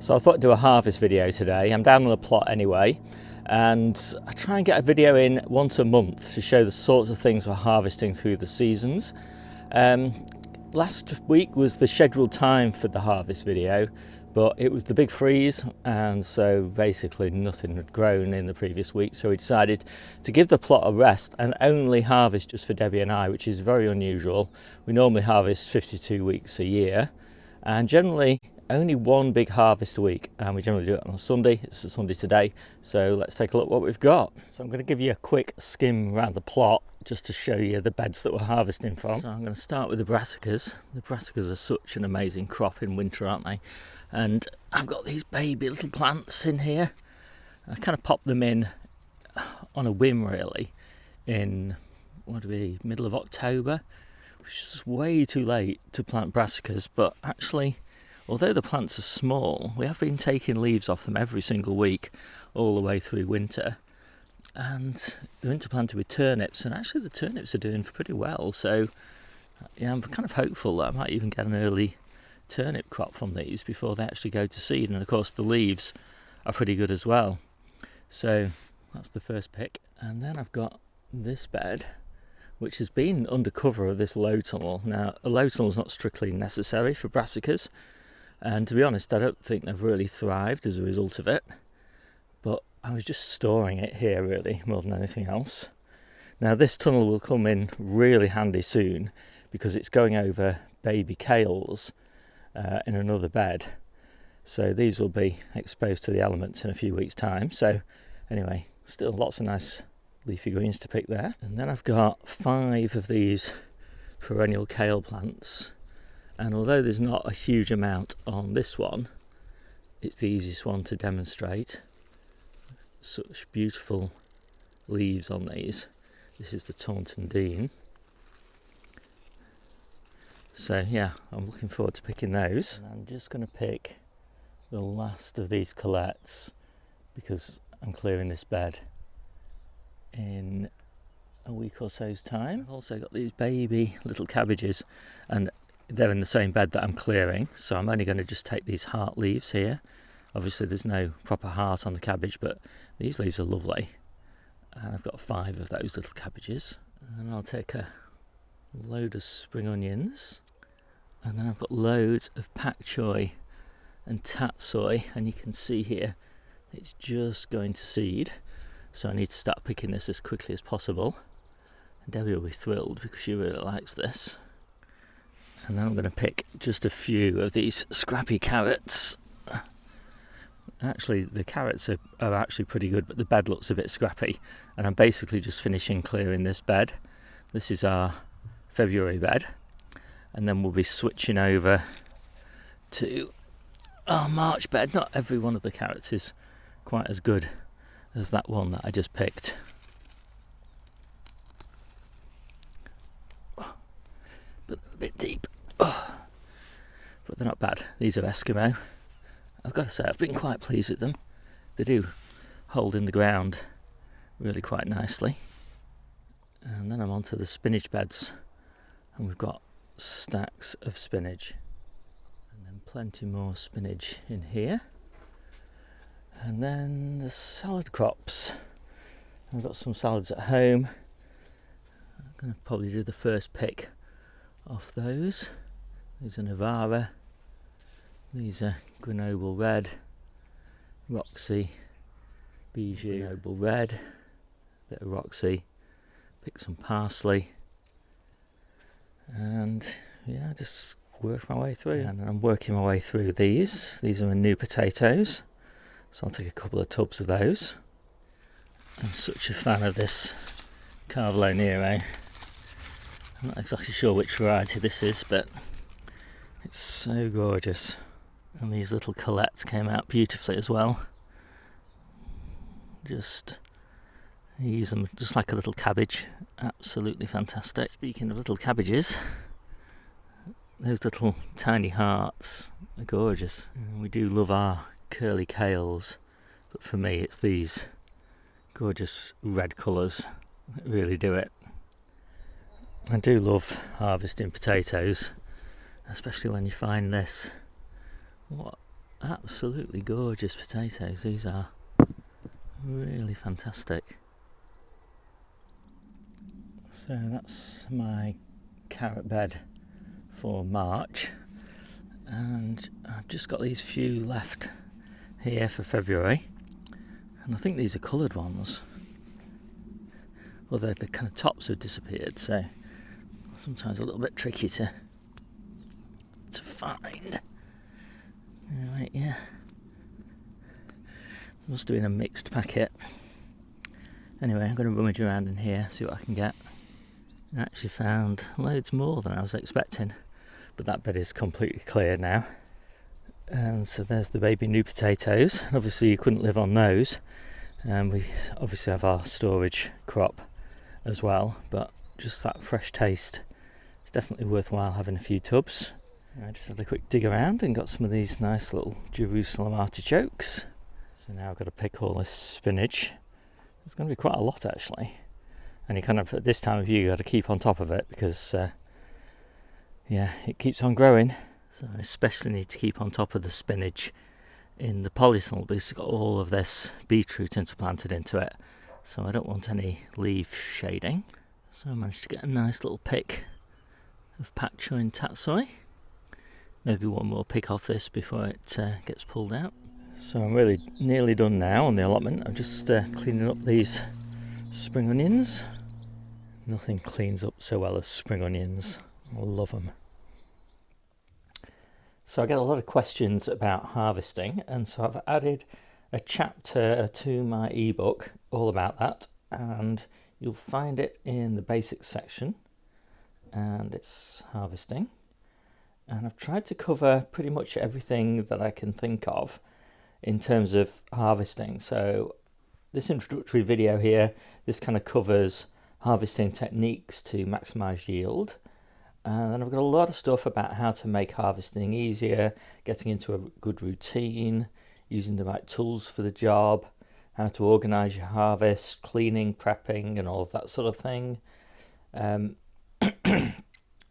So I thought I'd do a harvest video today. I'm down on the plot anyway, and I try and get a video in once a month to show the sorts of things we're harvesting through the seasons. Last week was the scheduled time for the harvest video, but it was the big freeze, and so basically nothing had grown in the previous week, so we decided to give the plot a rest and only harvest just for Debbie and I, which is very unusual. We normally harvest 52 weeks a year, and generally only one big harvest a week, and we generally do it on a Sunday. It's a Sunday today, so let's take a look what we've got. So I'm going to give you a quick skim around the plot just to show you the beds that we're harvesting from. So I'm going to start with the brassicas. The brassicas are such an amazing crop in winter, aren't they? And I've got these baby little plants in here. I kind of popped them in on a whim really in middle of October, which is way too late to plant brassicas, but actually although the plants are small, we have been taking leaves off them every single week all the way through winter. And they're interplanted with turnips, and actually the turnips are doing pretty well. So yeah, I'm kind of hopeful that I might even get an early turnip crop from these before they actually go to seed. And of course the leaves are pretty good as well. So that's the first pick. And then I've got this bed, which has been under cover of this low tunnel. Now, a low tunnel is not strictly necessary for brassicas, and to be honest, I don't think they've really thrived as a result of it. But I was just storing it here really, more than anything else. Now this tunnel will come in really handy soon because it's going over baby kales in another bed. So these will be exposed to the elements in a few weeks' time. So anyway, still lots of nice leafy greens to pick there. And then I've got 5 of these perennial kale plants. And although there's not a huge amount on this one, it's the easiest one to demonstrate. Such beautiful leaves on these. This is the Taunton Dean. So yeah, I'm looking forward to picking those. And I'm just going to pick the last of these colettes because I'm clearing this bed in a week or so's time. I've also got these baby little cabbages, and they're in the same bed that I'm clearing, so I'm only going to just take these heart leaves here. Obviously there's no proper heart on the cabbage, but these leaves are lovely. And I've got 5 of those little cabbages. And I'll take a load of spring onions. And then I've got loads of Pak Choy and tatsoi, and you can see here it's just going to seed. So I need to start picking this as quickly as possible. And Debbie will be thrilled because she really likes this. And then I'm going to pick just a few of these scrappy carrots. Actually, the carrots are actually pretty good, but the bed looks a bit scrappy. And I'm basically just finishing clearing this bed. This is our February bed. And then we'll be switching over to our March bed. Not every one of the carrots is quite as good as that one that I just picked. But a bit deep. But they're not bad. These are Eskimo. I've got to say, I've been quite pleased with them. They do hold in the ground really quite nicely. And then I'm onto the spinach beds, and we've got stacks of spinach. And then plenty more spinach in here. And then the salad crops. I've got some salads at home. I'm going to probably do the first pick off those. These are Navara. These are Grenoble Red, Roxy, Bijou, Grenoble Red, bit of Roxy, pick some parsley, and yeah, just work my way through. And I'm working my way through these. These are new potatoes, so I'll take a couple of tubs of those. I'm such a fan of this Carvalho Nero. I'm not exactly sure which variety this is, but it's so gorgeous. And these little colettes came out beautifully as well. Just use them just like a little cabbage. Absolutely fantastic. Speaking of little cabbages, those little tiny hearts are gorgeous. And we do love our curly kales, but for me it's these gorgeous red colours that really do it. I do love harvesting potatoes, especially when you find this. What absolutely gorgeous potatoes. These are really fantastic. So that's my carrot bed for March, and I've just got these few left here for February, and I think these are coloured ones, although the kind of tops have disappeared, so sometimes a little bit tricky to find. Anyway, yeah, must have been a mixed packet. Anyway, I'm going to rummage around in here, see what I can get. I actually found loads more than I was expecting, but that bed is completely clear now. And so there's the baby new potatoes. Obviously you couldn't live on those, and we obviously have our storage crop as well, but just that fresh taste, it's definitely worthwhile having a few tubs. I just had a quick dig around and got some of these nice little Jerusalem artichokes. So now I've got to pick all this spinach. It's going to be quite a lot actually, and you kind of at this time of year you got to keep on top of it because yeah, it keeps on growing. So I especially need to keep on top of the spinach in the polytunnel because it's got all of this beetroot interplanted into it, so I don't want any leaf shading. So I managed to get a nice little pick of Pak Choy and tatsoi. Maybe one more pick off this before it gets pulled out. So I'm really nearly done now on the allotment. I'm just cleaning up these spring onions. Nothing cleans up so well as spring onions. I love them. So I get a lot of questions about harvesting, and so I've added a chapter to my ebook all about that, and you'll find it in the basics section, and it's harvesting. And I've tried to cover pretty much everything that I can think of in terms of harvesting. So this introductory video here, this kind of covers harvesting techniques to maximize yield. And then I've got a lot of stuff about how to make harvesting easier, getting into a good routine, using the right tools for the job, how to organize your harvest, cleaning, prepping, and all of that sort of thing.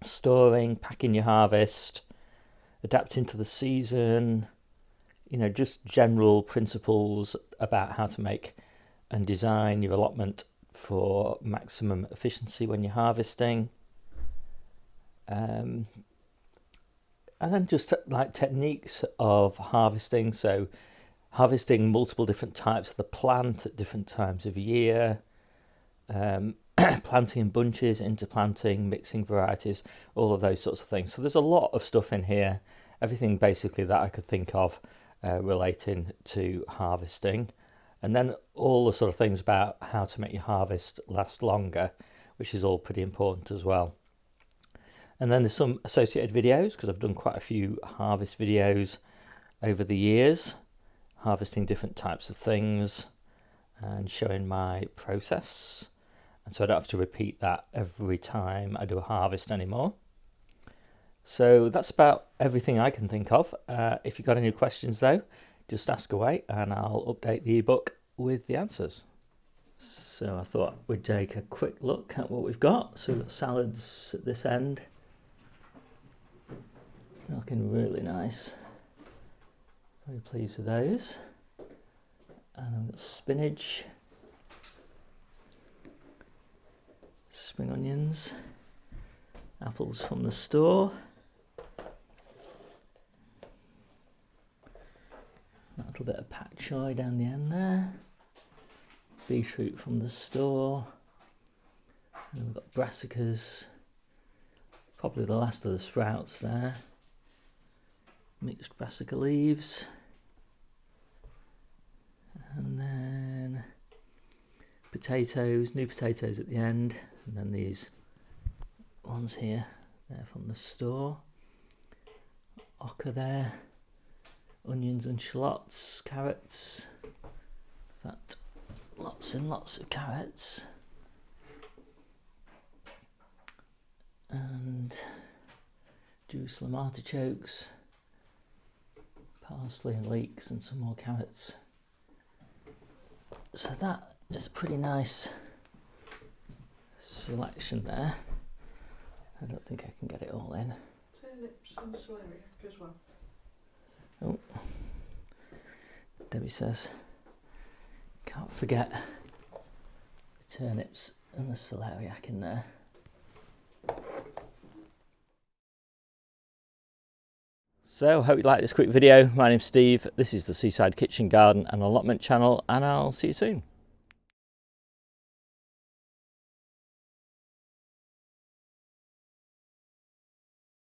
Storing, packing your harvest, adapting to the season, you know, just general principles about how to make and design your allotment for maximum efficiency when you're harvesting. And then just like techniques of harvesting, so harvesting multiple different types of the plant at different times of year, planting in bunches, interplanting, mixing varieties, all of those sorts of things. So there's a lot of stuff in here, everything basically that I could think of relating to harvesting. And then all the sort of things about how to make your harvest last longer, which is all pretty important as well. And then there's some associated videos, because I've done quite a few harvest videos over the years, harvesting different types of things and showing my process. And so I don't have to repeat that every time I do a harvest anymore. So that's about everything I can think of. If you've got any questions though, just ask away and I'll update the ebook with the answers. So I thought we'd take a quick look at what we've got. So we've got salads at this end. Looking really nice. Very pleased with those. And I've got spinach, spring onions, apples from the store, a little bit of Pak Choy down the end there, beetroot from the store, and we've got brassicas, probably the last of the sprouts there, mixed brassica leaves, and then potatoes, new potatoes at the end, and then these ones here, they're from the store, ochre there, onions and shallots, carrots, in fact lots and lots of carrots, and Jerusalem artichokes, parsley and leeks, and some more carrots. So that is a pretty nice selection there. I don't think I can get it all in. Turnips and celeriac as well. Oh, Debbie says, can't forget the turnips and the celeriac in there. So, hope you like this quick video. My name's Steve, this is the Seaside Kitchen Garden and Allotment channel, and I'll see you soon.